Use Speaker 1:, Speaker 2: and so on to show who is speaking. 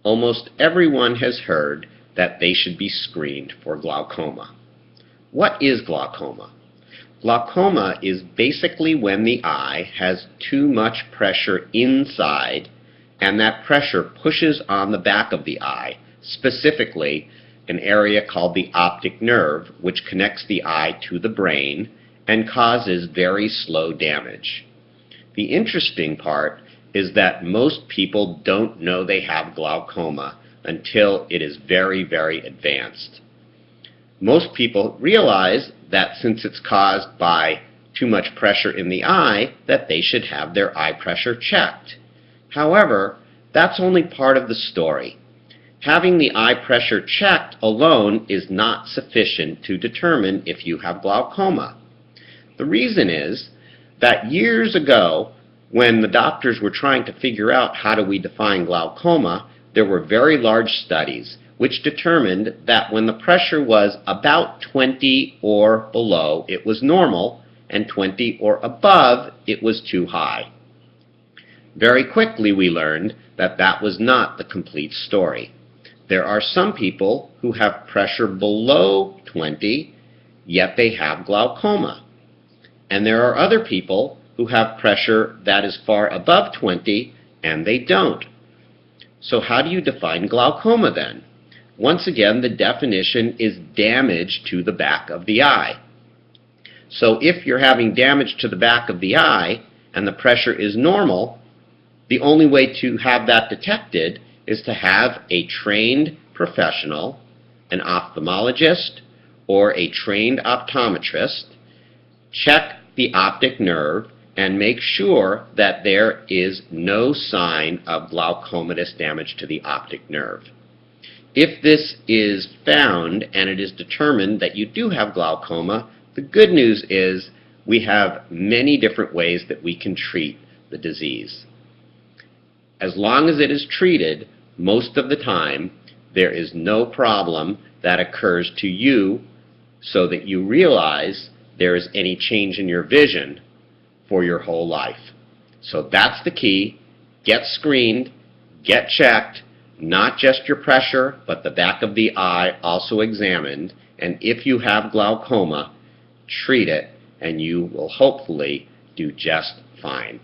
Speaker 1: Almost everyone has heard that they should be screened for glaucoma. What is glaucoma? Glaucoma is basically when the eye has too much pressure inside and that pressure pushes on the back of the eye, specifically an area called the optic nerve, which connects the eye to the brain and causes very slow damage. The interesting part is that most people don't know they have glaucoma until it is very, very advanced. Most people realize that since it's caused by too much pressure in the eye, that they should have their eye pressure checked. However, that's only part of the story. Having the eye pressure checked alone is not sufficient to determine if you have glaucoma. The reason is that years ago, when the doctors were trying to figure out how do we define glaucoma, there were very large studies which determined that when the pressure was about 20 or below, it was normal, and 20 or above, it was too high. Very quickly we learned that that was not the complete story. There are some people who have pressure below 20, yet they have glaucoma. And there are other people who have pressure that is far above 20, and they don't. So how do you define glaucoma then? Once again, the definition is damage to the back of the eye. So if you're having damage to the back of the eye and the pressure is normal, the only way to have that detected is to have a trained professional, an ophthalmologist or a trained optometrist, check the optic nerve and make sure that there is no sign of glaucomatous damage to the optic nerve. If this is found and it is determined that you do have glaucoma, the good news is we have many different ways that we can treat the disease. As long as it is treated, most of the time, there is no problem that occurs to you so that you realize there is any change in your vision for your whole life. So that's the key. Get screened, get checked, not just your pressure, but the back of the eye also examined, and if you have glaucoma, treat it, and you will hopefully do just fine.